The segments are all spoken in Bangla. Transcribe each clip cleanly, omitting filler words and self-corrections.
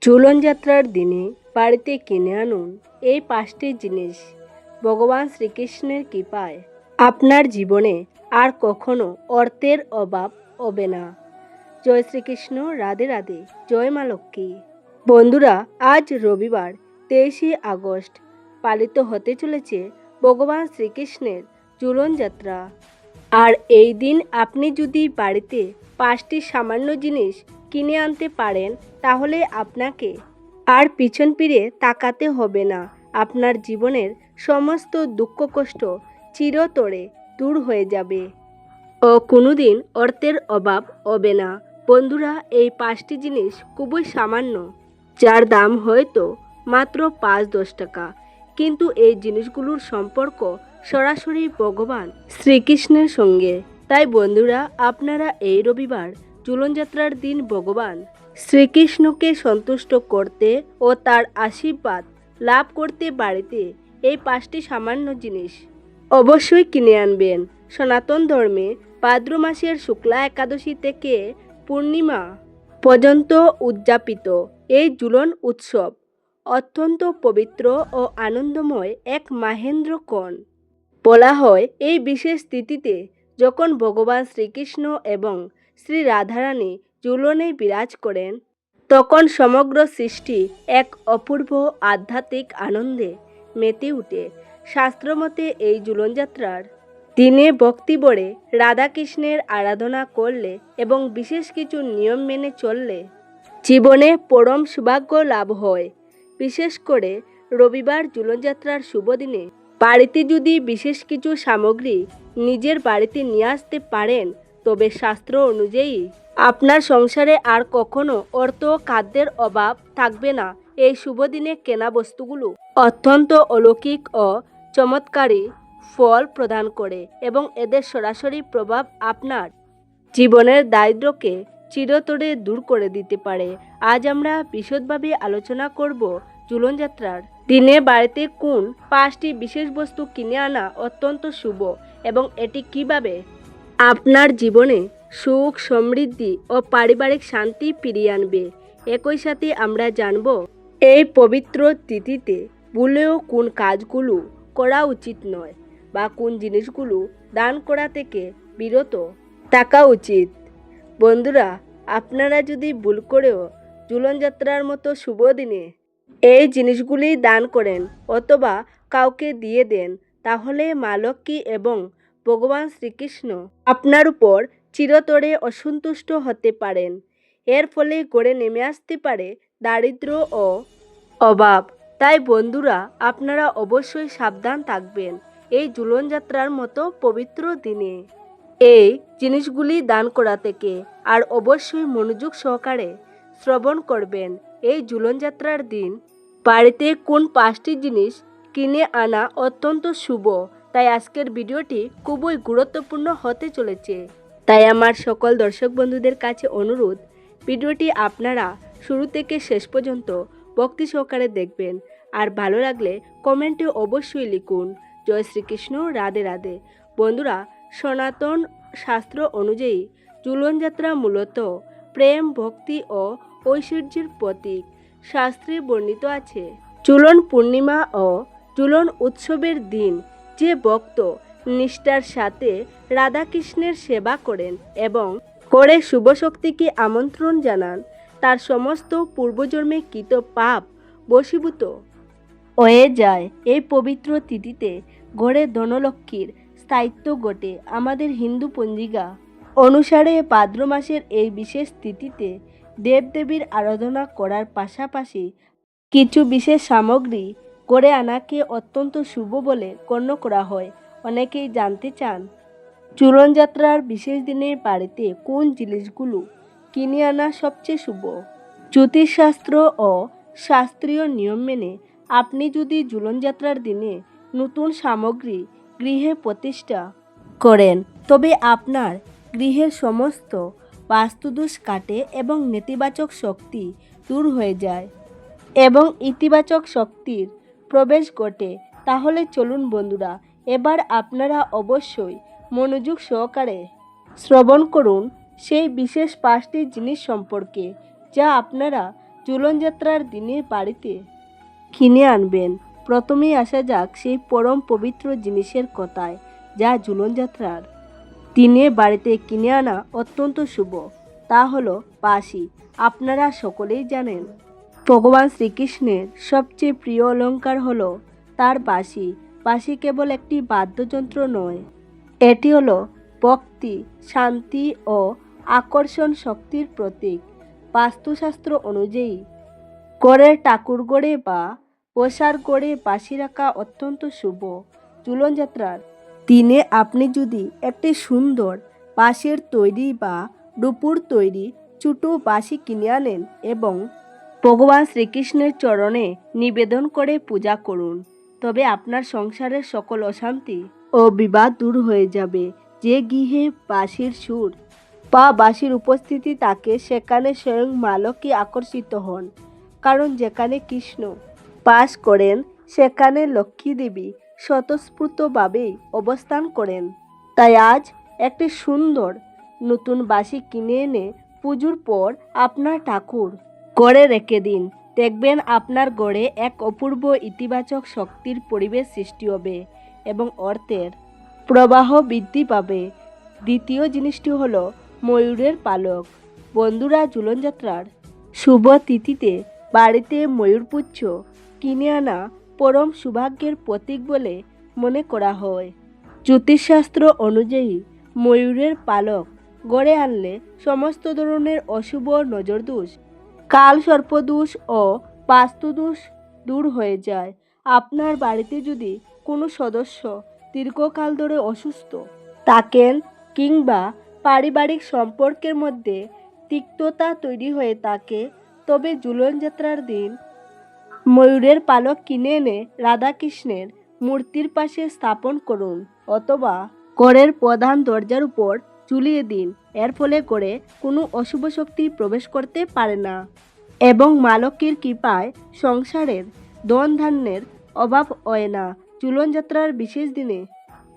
ঝুলন যাত্রার দিনে বাড়িতে কিনে আনুন এই 5টি জিনিস। ভগবান শ্রীকৃষ্ণের কৃপায় আপনার জীবনে আর কখনো অর্থের অভাব হবে না। জয় শ্রীকৃষ্ণ, রাধে রাধে, জয় মা লক্ষ্মী। বন্ধুরা, আজ রবিবার 23শে আগস্ট পালিত হতে চলেছে ভগবান শ্রীকৃষ্ণের ঝুলন যাত্রা। আর এই দিন আপনি যদি বাড়িতে 5টি সামান্য জিনিস কিনে আনতে পারেন তাহলে আপনাকে আর পিছন ফিরে তাকাতে হবে না। আপনার জীবনের সমস্ত দুঃখ কষ্ট চিরতরে দূর হয়ে যাবে ও কোনোদিন অর্থের অভাব হবে না। বন্ধুরা, এই 5টি জিনিস খুবই সামান্য, যার দাম হয়তো মাত্র 5-10 টাকা, কিন্তু এই জিনিসগুলোর সম্পর্ক সরাসরি ভগবান শ্রীকৃষ্ণের সঙ্গে। তাই বন্ধুরা, আপনারা এই রবিবার ঝুলন যাত্রার দিন ভগবান শ্রীকৃষ্ণকে সন্তুষ্ট করতে ও তার আশীর্বাদ লাভ করতে বাড়িতে এই 5টি সামান্য জিনিস অবশ্যই কিনে আনবেন। সনাতন ধর্মে ভাদ্র মাসের শুক্লা একাদশী থেকে পূর্ণিমা পর্যন্ত উদযাপিত এই ঝুলন উৎসব অত্যন্ত পবিত্র ও আনন্দময় এক মাহেন্দ্রক্ষণ। বলা হয়, এই বিশেষ তিথিতে যখন ভগবান শ্রীকৃষ্ণ এবং শ্রী রাধারানী ঝুলনে বিরাজ করেন, তখন সমগ্র সৃষ্টি এক অপূর্ব আধ্যাত্মিক আনন্দে মেতে উঠে। শাস্ত্রমতে এই ঝুলন যাত্রার দিনে ভক্তি ভরে রাধাকৃষ্ণের আরাধনা করলে এবং বিশেষ কিছু নিয়ম মেনে চললে জীবনে পরম সৌভাগ্য লাভ হয়। বিশেষ করে রবিবার ঝুলন যাত্রার শুভ দিনে বাড়িতে যদি বিশেষ কিছু সামগ্রী নিজের বাড়িতে নিয়ে আসতে পারেন, তবে শাস্ত্র অনুযায়ী আপনার সংসারে আর কখনো অর্থ ও খাদ্যের অভাব থাকবে না। এই শুভ দিনে কেনা বস্তুগুলো অত্যন্ত অলৌকিক ও চমৎকারী ফল প্রদান করে এবং এদের সরাসরি প্রভাব আপনার জীবনের দারিদ্র্যকে চিরতরে দূর করে দিতে পারে। আজ আমরা বিশদভাবে আলোচনা করব ঝুলন যাত্রার দিনে বাড়িতে কোন 5টি বিশেষ বস্তু কিনে আনা অত্যন্ত শুভ এবং এটি কিভাবে আপনার জীবনে সুখ, সমৃদ্ধি ও পারিবারিক শান্তি ফিরিয়ে আনবে। একই সাথে আমরা জানব এই পবিত্র তিথিতে ভুলেও কোন কাজগুলো করা উচিত নয় বা কোন জিনিসগুলো দান করা থেকে বিরত থাকা উচিত। বন্ধুরা, আপনারা যদি ভুল করেও ঝুলন যাত্রার মতো শুভ দিনে এই জিনিসগুলি দান করেন অথবা কাউকে দিয়ে দেন, তাহলে মা লক্ষ্মী এবং ভগবান শ্রীকৃষ্ণ আপনার উপর চিরতরে অসন্তুষ্ট হতে পারেন। এর ফলে গড়ে নেমে আসতে পারে দারিদ্র্য ও অভাব। তাই বন্ধুরা, আপনারা অবশ্যই সাবধান থাকবেন এই ঝুলন যাত্রার মতো পবিত্র দিনে এই জিনিসগুলি দান করা থেকে। আর অবশ্যই মনোযোগ সহকারে শ্রবণ করবেন এই ঝুলন যাত্রার দিন বাড়িতে কোন 5টি জিনিস কিনে আনা অত্যন্ত শুভ। তাই আজকের ভিডিওটি খুবই গুরুত্বপূর্ণ হতে চলেছে। তাই আমার সকল দর্শক বন্ধুদের কাছে অনুরোধ, ভিডিওটি আপনারা শুরু থেকে শেষ পর্যন্ত ভক্তি সহকারে দেখবেন। আর ভালো লাগলে কমেন্টে অবশ্যই লিখুন জয় শ্রীকৃষ্ণ, রাধে রাধে। বন্ধুরা, সনাতন শাস্ত্র অনুযায়ী ঝুলন যাত্রা মূলত প্রেম, ভক্তি ও ঐশ্বর্যের প্রতীক। শাস্ত্রে বর্ণিত আছে, ঝুলন পূর্ণিমা ও ঝুলন উৎসবের দিন যে ভক্ত নিষ্ঠার সাথে রাধাকৃষ্ণের সেবা করেন এবং করে শুভ শক্তিকে আমন্ত্রণ জানান, তার সমস্ত পূর্বজন্মে কৃত পাপ বশীভূত হয়ে যায়। এই পবিত্র তিথিতে ঘরে ধনলক্ষ্মীর স্থায়িত্ব ঘটে। আমাদের হিন্দু পঞ্জিকা অনুসারে ভাদ্র মাসের এই বিশেষ তিথিতে দেবদেবীর আরাধনা করার পাশাপাশি কিছু বিশেষ সামগ্রী করে আনাকে অত্যন্ত শুভ বলে গণ্য করা হয়। অনেকেই জানতে চান, ঝুলন যাত্রার বিশেষ দিনে বাড়িতে কোন জিনিসগুলো কিনে আনা সবচেয়ে শুভ। জ্যোতিষশাস্ত্র ও শাস্ত্রীয় নিয়ম মেনে আপনি যদি ঝুলন যাত্রার দিনে নতুন সামগ্রী গৃহে প্রতিষ্ঠা করেন, তবে আপনার গৃহের সমস্ত বাস্তুদোষ কাটে এবং নেতিবাচক শক্তি দূর হয়ে যায় এবং ইতিবাচক শক্তির প্রবেশ ঘটে। তাহলে চলুন বন্ধুরা, এবার আপনারা অবশ্যই মনোযোগ সহকারে শ্রবণ করুন সেই বিশেষ 5টি জিনিস সম্পর্কে, যা আপনারা ঝুলনযাত্রার দিনে বাড়িতে কিনে আনবেন। প্রথমেই আসা যাক সেই পরম পবিত্র জিনিসের কথায়, যা ঝুলনযাত্রার দিনে বাড়িতে কিনে আনা অত্যন্ত শুভ। তা হলো বাঁশি। আপনারা সকলেই জানেন, ভগবান শ্রীকৃষ্ণের সবচেয়ে প্রিয় অলংকার হলো তার বাঁশি। বাঁশি কেবল একটি বাদ্যযন্ত্র নয়, এটি হলো ভক্তি, শান্তি ও আকর্ষণ শক্তির প্রতীক। বাস্তুশাস্ত্র অনুযায়ী ঘরের ঠাকুরঘরে বা বসার ঘরে বাঁশি রাখা অত্যন্ত শুভ। ঝুলনযাত্রার দিনে আপনি যদি একটি সুন্দর বাঁশের তৈরি বা রূপোর তৈরি ছোট বাঁশি কিনে আনেন এবং ভগবান শ্রীকৃষ্ণের চরণে নিবেদন করে পূজা করুন, তবে আপনার সংসারের সকল অশান্তি ও বিবাদ দূর হয়ে যাবে। যে গৃহে বাঁশির সুর বা বাঁশির উপস্থিতি থাকে, সেখানে স্বয়ং মা লক্ষ্মী আকর্ষিত হন। কারণ যেখানে কৃষ্ণ বাস করেন, সেখানে লক্ষ্মী দেবী স্বতঃস্ফূর্তভাবেই অবস্থান করেন। তাই আজ একটি সুন্দর নতুন বাঁশি কিনে এনে পুজোর পর আপনার ঠাকুর ঘরে রেখে দিন। দেখবেন আপনার ঘরে এক অপূর্ব ইতিবাচক শক্তির পরিবেশ সৃষ্টি হবে এবং অর্থের প্রবাহ বৃদ্ধি পাবে। দ্বিতীয় জিনিসটি হলো ময়ূরের পালক। বন্ধুরা, ঝুলনযাত্রার শুভ তিথিতে বাড়িতে ময়ূরপুচ্ছ কিনে আনা পরম সৌভাগ্যের প্রতীক বলে মনে করা হয়। জ্যোতিষশাস্ত্র অনুযায়ী ময়ূরের পালক গড়ে আনলে সমস্ত ধরনের অশুভ নজরদোষ, কাল সর্পদোষ ও বাস্তুদোষ দূর হয়ে যায়। আপনার বাড়িতে যদি কোনো সদস্য দীর্ঘকাল ধরে অসুস্থ থাকেন কিংবা পারিবারিক সম্পর্কের মধ্যে তিক্ততা তৈরি হয়ে থাকে, তবে ঝুলনযাত্রার দিন ময়ূরের পালক কিনে এনে রাধাকৃষ্ণের মূর্তির পাশে স্থাপন করুন অথবা ঘরের প্রধান দরজার উপর ঝুলিয়ে দিন। এর ফলে ঘরে কোনো অশুভ শক্তি প্রবেশ করতে পারে না এবং মা লক্ষ্মীর কৃপায় সংসারের ধন ধান্যের অভাব হয় না। ঝুলনযাত্রার বিশেষ দিনে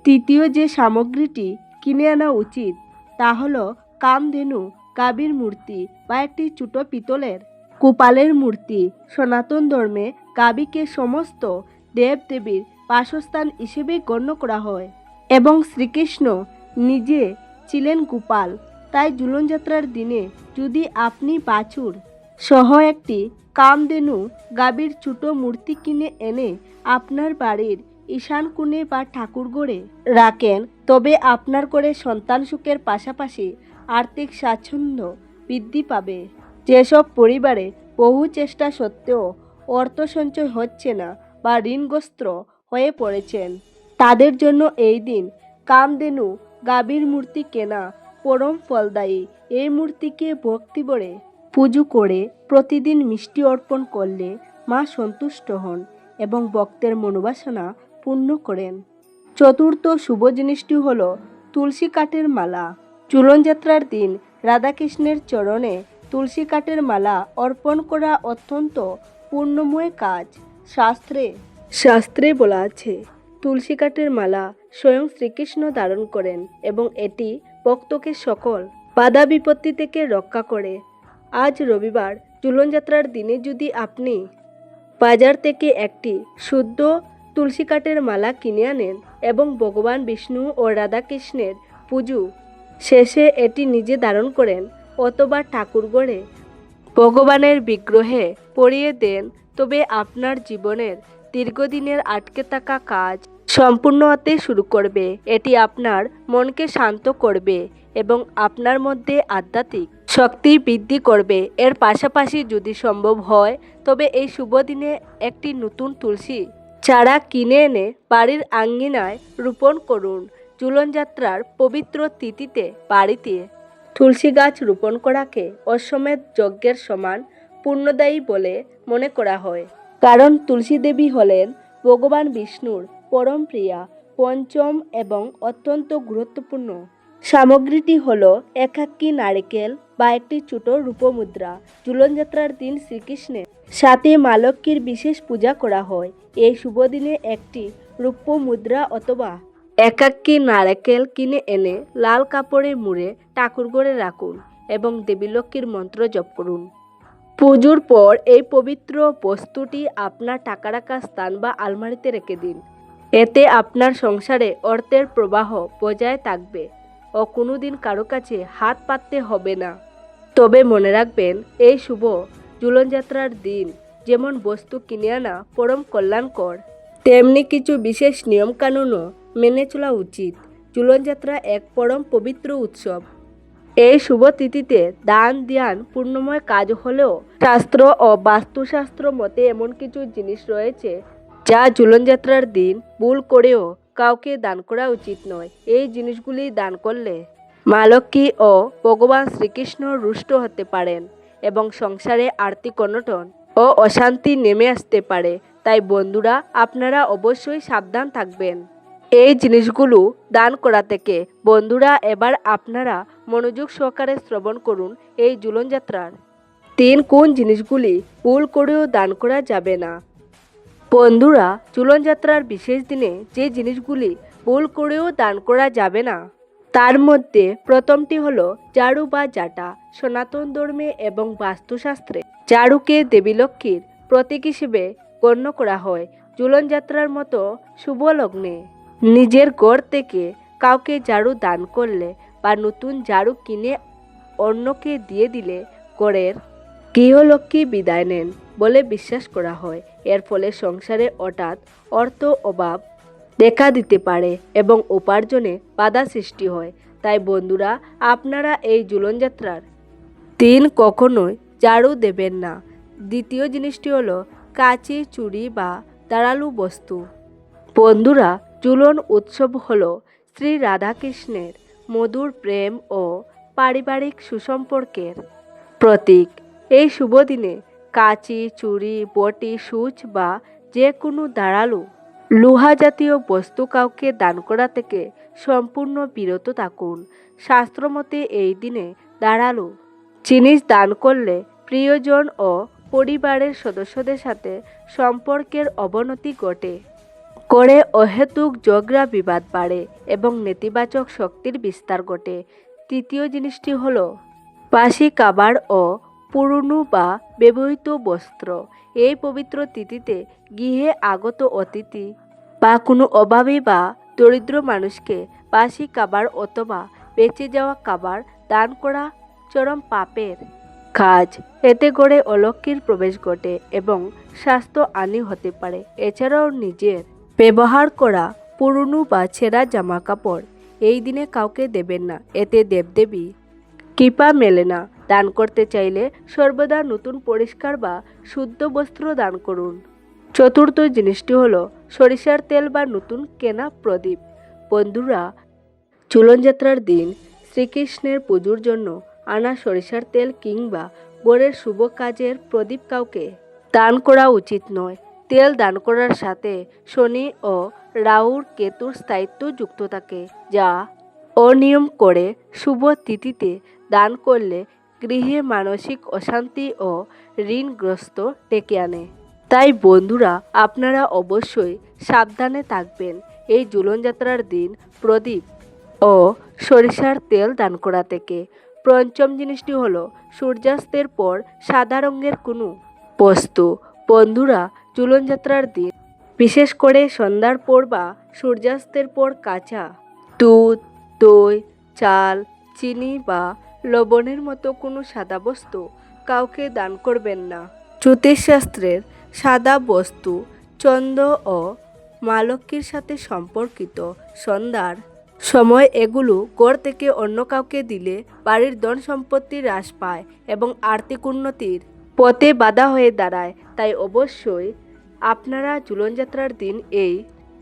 তৃতীয় যে সামগ্রীটি কিনে আনা উচিত তা হলো কামধেনু গাভীর মূর্তি বা একটি ছোট পিতলের গোপালের মূর্তি। সনাতন ধর্মে গাভীকে সমস্ত দেবদেবীর বাসস্থান হিসেবে গণ্য করা হয় এবং শ্রীকৃষ্ণ নিজে ছিলেন গোপাল। তাই ঝুলনযাত্রার দিনে যদি আপনি বাছুর সহ একটি কামধেনু গাভীর ছোট মূর্তি কিনে এনে আপনার বাড়ির ঈশান কোণে বা ঠাকুরঘরে রাখেন, তবে আপনার ঘরে সন্তান সুখের পাশাপাশি আর্থিক স্বাচ্ছন্দ্য বৃদ্ধি পাবে। যেসব পরিবারে বহু চেষ্টা সত্ত্বেও অর্থ সঞ্চয় হচ্ছে না বা ঋণগ্রস্ত হয়ে পড়েছেন, তাদের জন্য এই দিন কামধেনু গাভীর মূর্তি কেনা পরম ফলদায়ী। এই মূর্তিকে ভক্তি ভরে পুজো করে প্রতিদিন মিষ্টি অর্পণ করলে মা সন্তুষ্ট হন এবং ভক্তের মনোবাসনা পূর্ণ করেন। চতুর্থ শুভ জিনিসটি হলো তুলসী কাঠের মালা। ঝুলনযাত্রার দিন রাধাকৃষ্ণের চরণে তুলসী কাঠের মালা অর্পণ করা অত্যন্ত পুণ্যময় কাজ। শাস্ত্রে বলা আছে, তুলসী কাঠের মালা স্বয়ং শ্রীকৃষ্ণ ধারণ করেন এবং এটি ভক্তকে সকল বাধা বিপত্তি থেকে রক্ষা করে। আজ রবিবার ঝুলনযাত্রার দিনে যদি আপনি বাজার থেকে একটি শুদ্ধ তুলসী কাঠের মালা কিনে আনেন এবং ভগবান বিষ্ণু ও রাধাকৃষ্ণের পুজো শেষে এটি নিজে ধারণ করেন অথবা ঠাকুরঘরে ভগবানের বিগ্রহে পরিয়ে দেন, তবে আপনার জীবনের দীর্ঘদিনের আটকে থাকা কাজ সম্পূর্ণ হতে শুরু করবে। এটি আপনার মনকে শান্ত করবে এবং আপনার মধ্যে আধ্যাত্মিক শক্তি বৃদ্ধি করবে। এর পাশাপাশি যদি সম্ভব হয় তবে এই শুভ দিনে একটি নতুন তুলসী চারা কিনে এনে বাড়ির আঙ্গিনায় রোপণ করুন। ঝুলনযাত্রার পবিত্র তিথিতে বাড়িতে তুলসী গাছ রোপণ করাকে অশ্বমেধ যজ্ঞের সমান পুণ্যদায়ী বলে মনে করা হয়, কারণ তুলসী দেবী হলেন ভগবান বিষ্ণুর পরম প্রিয়া। পঞ্চম এবং অত্যন্ত গুরুত্বপূর্ণ সামগ্রীটি হলো একাকী নারকেল বা একটি ছোট রূপমুদ্রা। ঝুলনযাত্রার দিন শ্রীকৃষ্ণের সাথে মা লক্ষ্মীর বিশেষ পূজা করা হয়। এই শুভ দিনে একটি রূপ্য মুদ্রা অথবা একাকী নারকেল কিনে এনে লাল কাপড়ে মুড়ে ঠাকুরঘরে রাখুন এবং দেবী লক্ষ্মীর মন্ত্র জপ করুন। পুজোর পর এই পবিত্র বস্তুটি আপনার টাকা রাখার স্থান বা আলমারিতে রেখে দিন। এতে আপনার সংসারে অর্থের প্রবাহ বজায় থাকবে ও কোনোদিন কারো কাছে হাত পাততে হবে না। তবে মনে রাখবেন, এই শুভ ঝুলনযাত্রার দিন যেমন বস্তু কিনে আনা পরম কল্যাণকর, তেমনি কিছু বিশেষ নিয়মকানুনও মেনে চলা উচিত। ঝুলনযাত্রা এক পরম পবিত্র উৎসব। এই শুভ তিথিতে দান ধ্যান পূর্ণময় কাজ হলেও শাস্ত্র ও বাস্তুশাস্ত্র মতে এমন কিছু জিনিস রয়েছে যা ঝুলনযাত্রার দিন ভুল করেও কাউকে দান করা উচিত নয়। এই জিনিসগুলি দান করলে মা লক্ষ্মী ও ভগবান শ্রীকৃষ্ণ রুষ্ট হতে পারেন এবং সংসারে আর্থিক অনটন ও অশান্তি নেমে আসতে পারে। তাই বন্ধুরা, আপনারা অবশ্যই সাবধান থাকবেন এই জিনিসগুলো দান করা থেকে। বন্ধুরা, এবার আপনারা মনোযোগ সহকারে শ্রবণ করুন এই ঝুলনযাত্রার কোন জিনিসগুলি ভুল করেও দান করা যাবে না। বন্ধুরা, ঝুলনযাত্রার বিশেষ দিনে যে জিনিসগুলি ভুল করেও দান করা যাবে না তার মধ্যে প্রথমটি হলো ঝাড়ু বা জাটা। সনাতন ধর্মে এবং বাস্তুশাস্ত্রে ঝাড়ুকে দেবী লক্ষ্মীর প্রতীক হিসেবে গণ্য করা হয়। ঝুলনযাত্রার মতো শুভ লগ্নে নিজের ঘর থেকে কাউকে ঝাড়ু দান করলে বা নতুন ঝাড়ু কিনে অন্যকে দিয়ে দিলে ঘরের গৃহলক্ষ্মী বিদায় নেন বলে বিশ্বাস করা হয়। এর ফলে সংসারে হঠাৎ অর্থ অভাব দেখা দিতে পারে এবং উপার্জনে বাধা সৃষ্টি হয়। তাই বন্ধুরা, আপনারা এই ঝুলনযাত্রার কখনোই ঝাড়ু দেবেন না। দ্বিতীয় জিনিসটি হলো কাঁচি, চুড়ি বা ধারালো বস্তু। বন্ধুরা, ঝুলন উৎসব হলো শ্রী রাধাকৃষ্ণের মধুর প্রেম ও পারিবারিক সুসম্পর্কের প্রতীক। এই শুভ দিনে কাঁচি, চুড়ি, বটি, সূচ বা যে কোনো ধারালো লোহা জাতীয় বস্তু কাউকে দান করা থেকে সম্পূর্ণ বিরত থাকুন। শাস্ত্রমতে এই দিনে ধারালো জিনিস দান করলে প্রিয়জন ও পরিবারের সদস্যদের সাথে সম্পর্কের অবনতি ঘটে, করে অহেতুক ঝগড়া বিবাদ বাড়ে এবং নেতিবাচক শক্তির বিস্তার ঘটে। তৃতীয় জিনিসটি হলো বাসি খাবার ও পুরনো বা ব্যবহৃত বস্ত্র। এই পবিত্র তিথিতে গৃহে আগত অতিথি বা কোনো অভাবী বা দরিদ্র মানুষকে বাসি খাবার অথবা বেঁচে যাওয়া খাবার দান করা চরম পাপের কাজ। এতে করে অলক্ষ্মীর প্রবেশ ঘটে এবং স্বাস্থ্য হানি হতে পারে। এছাড়াও নিজের ব্যবহার করা পুরনো বা ছেঁড়া জামা কাপড় এই দিনে কাউকে দেবেন না, এতে দেবদেবী কৃপা মেলে না। দান করতে চাইলে সর্বদা নতুন পরিষ্কার বা শুদ্ধ বস্ত্র দান করুন। চতুর্থ জিনিসটি হলো সরিষার তেল বা নতুন কেনা প্রদীপ। বন্ধুরা, ঝুলনযাত্রার দিন শ্রীকৃষ্ণের পুজোর জন্য আনা সরিষার তেল কিংবা বরের শুভ কাজের প্রদীপ কাউকে দান করা উচিত নয়। তেল দান করার সাথে শনি ও রাহুর কেতুর স্থায়িত্ব যুক্ত থাকে, যা অনিয়ম করে শুভ তিথিতে দান করলে গৃহে মানসিক অশান্তি ও ঋণগ্রস্ত ডেকে আনে। তাই বন্ধুরা, আপনারা অবশ্যই সাবধানে থাকবেন এই ঝুলনযাত্রার দিন প্রদীপ ও সরিষার তেল দান করা থেকে। পঞ্চম জিনিসটি হলো সূর্যাস্তের পর সাদা রঙের কোনো বস্তু। বন্ধুরা, ঝুলনযাত্রার দিন বিশেষ করে সন্ধ্যার পর বা সূর্যাস্তের পর কাঁচা দুধ, দই, চাল, চিনি বা লবণের মতো কোনো সাদা বস্তু কাউকে দান করবেন না। জ্যোতিষশাস্ত্রের সাদা বস্তু চন্দ্র ও মা লক্ষ্মীর সাথে সম্পর্কিত। সন্ধ্যার সময় এগুলো ঘর থেকে অন্য কাউকে দিলে বাড়ির ধন সম্পত্তি হ্রাস পায় এবং আর্থিক উন্নতির পথে বাধা হয়ে দাঁড়ায়। তাই অবশ্যই আপনারা ঝুলনযাত্রার দিন এই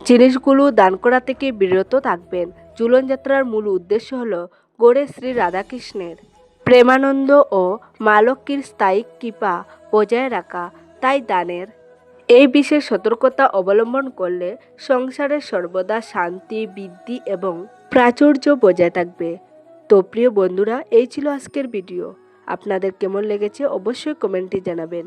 জিনিসগুলো দান করা থেকে বিরত থাকবেন। ঝুলনযাত্রার মূল উদ্দেশ্য হলো গড়ে শ্রী রাধাকৃষ্ণের প্রেমানন্দ ও মা লক্ষ্মীর স্থায়ী কৃপা বজায় রাখা। তাই দানের এই বিশেষ সতর্কতা অবলম্বন করলে সংসারে সর্বদা শান্তি, বৃদ্ধি এবং প্রাচুর্য বজায় থাকবে। তো প্রিয় বন্ধুরা, এই ছিল আজকের ভিডিও। আপনাদের কেমন লেগেছে অবশ্যই কমেন্টে জানাবেন।